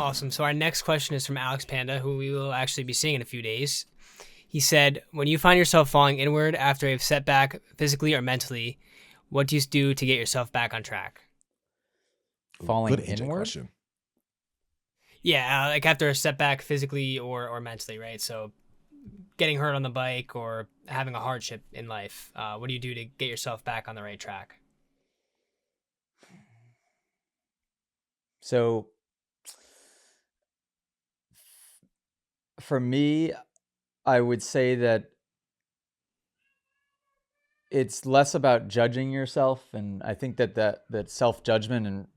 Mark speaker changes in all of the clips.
Speaker 1: Awesome. So our next question is from Alex Panda, who we will actually be seeing in a few days. He said, when you find yourself falling inward after a setback physically or mentally, what do you do to get yourself back on track?
Speaker 2: Ooh, good
Speaker 3: Falling
Speaker 2: AJ
Speaker 3: inward?
Speaker 2: question.
Speaker 1: Yeah, like after a setback physically or mentally, right? So getting hurt on the bike or having a hardship in life, what do you do to get yourself back on the right track?
Speaker 3: So for me, I would say that it's less about judging yourself, and I think that self-judgment and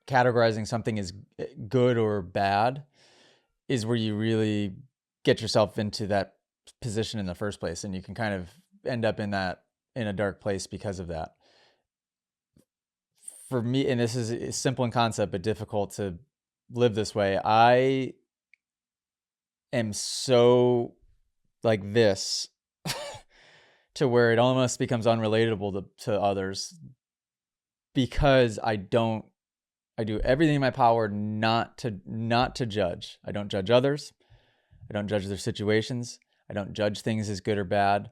Speaker 3: categorizing something as good or bad is where you really get yourself into that position in the first place, and you can kind of end up in a dark place because of that. For me, and this is simple in concept but difficult to live this way, I am so like this to where it almost becomes unrelatable to others because I do everything in my power not to judge. I don't judge others. I don't judge their situations. I don't judge things as good or bad.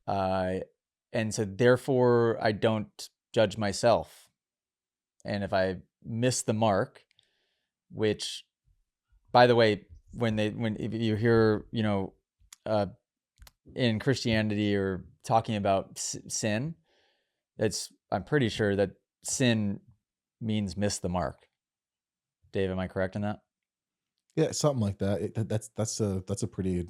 Speaker 3: And so therefore I don't judge myself. And if I miss the mark, which, by the way, if you hear, in Christianity or talking about sin, I'm pretty sure that sin means miss the mark. Dave, am I correct in that?
Speaker 2: Yeah, something like that. That's a pretty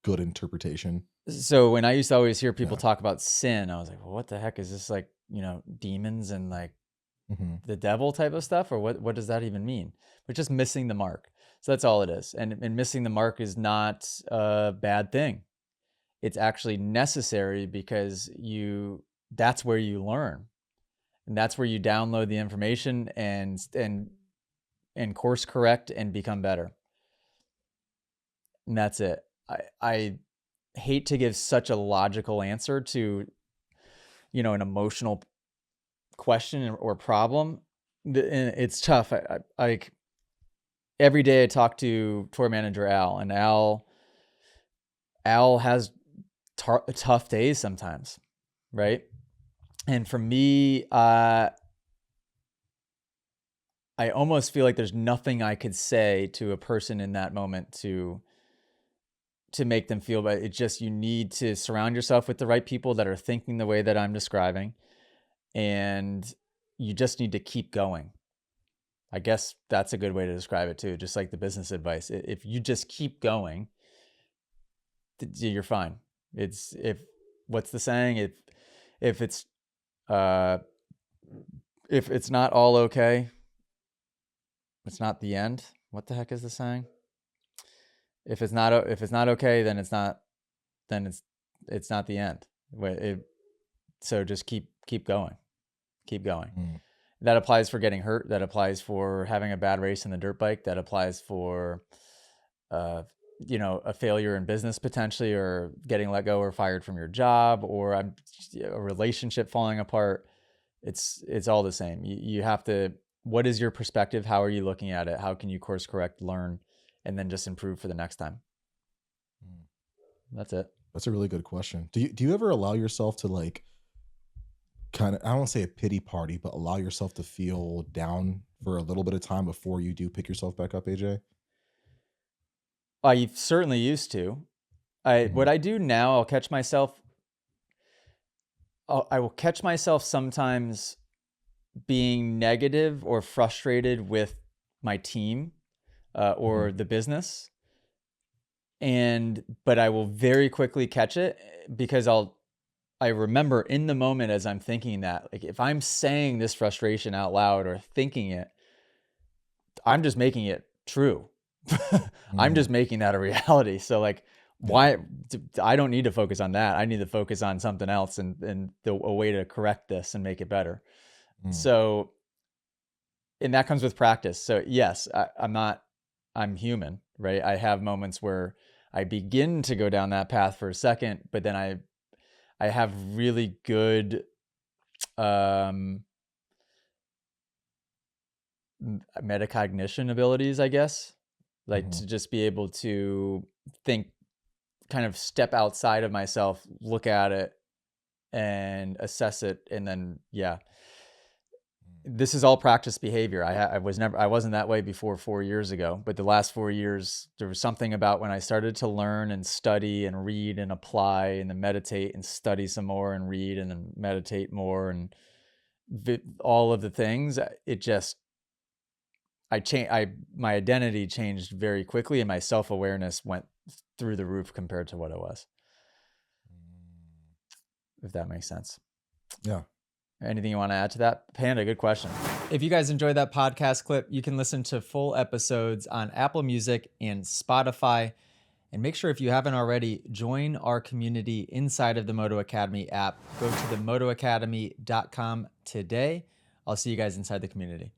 Speaker 2: good interpretation.
Speaker 3: So when I used to always hear people
Speaker 2: Yeah.
Speaker 3: talk about sin, I was like, well, what the heck is this, like, demons and like
Speaker 2: Mm-hmm.
Speaker 3: the devil type of stuff, or what does that even mean? But just missing the mark. So that's all it is. And missing the mark is not a bad thing. It's actually necessary because that's where you learn. And that's where you download the information and course correct and become better. And that's it. I hate to give such a logical answer to, an emotional question or problem. It's tough. I every day I talk to tour manager Al, and Al has tough days sometimes, right? And for me, I almost feel like there's nothing I could say to a person in that moment to make them feel better. It's just, you need to surround yourself with the right people that are thinking the way that I'm describing, and you just need to keep going. I guess that's a good way to describe it too, just like the business advice. If you just keep going, you're fine. It's if what's the saying? If it's uh if it's not all okay, it's not the end. What the heck is the saying? If it's not okay, then it's not the end. So just keep going, keep going.
Speaker 2: Mm.
Speaker 3: That applies for getting hurt. That applies for having a bad race in the dirt bike. That applies for, a failure in business potentially, or getting let go or fired from your job, or a relationship falling apart. It's all the same. You have to. What is your perspective? How are you looking at it? How can you course correct, learn, and then just improve for the next time?
Speaker 2: Mm.
Speaker 3: That's it.
Speaker 2: That's a really good question. Do you ever allow yourself to, like, kind of, I don't want to say a pity party, but allow yourself to feel down for a little bit of time before you do pick yourself back up, AJ?
Speaker 3: I certainly used to.
Speaker 2: Mm-hmm.
Speaker 3: What I do now, I will catch myself sometimes being negative or frustrated with my team,
Speaker 2: Mm-hmm.
Speaker 3: or the business, but I will very quickly catch it, because I remember in the moment as I'm thinking that, like, if I'm saying this frustration out loud or thinking it, I'm just making it true. I'm
Speaker 2: Mm.
Speaker 3: just making that a reality. So, like,
Speaker 2: Yeah.
Speaker 3: why? I don't need to focus on that. I need to focus on something else and a way to correct this and make it better.
Speaker 2: Mm.
Speaker 3: So, and that comes with practice. So yes, I'm human, right? I have moments where I begin to go down that path for a second, but then I have really good, um, metacognition abilities, I guess, like
Speaker 2: Mhm.
Speaker 3: to just be able to think, kind of step outside of myself, look at it and assess it. And then, yeah, this is all practice behavior. I wasn't that way before 4 years ago, but the last 4 years, there was something about when I started to learn and study and read and apply and then meditate and study some more and read and then meditate more and all of the things, it just, my identity changed very quickly and my self-awareness went through the roof compared to what it was, if that makes sense.
Speaker 2: Yeah.
Speaker 3: Anything you want to add to that? Panda, good question. If you guys enjoyed that podcast clip, you can listen to full episodes on Apple Music and Spotify. And make sure, if you haven't already, join our community inside of the Moto Academy app. Go to themotoacademy.com today. I'll see you guys inside the community.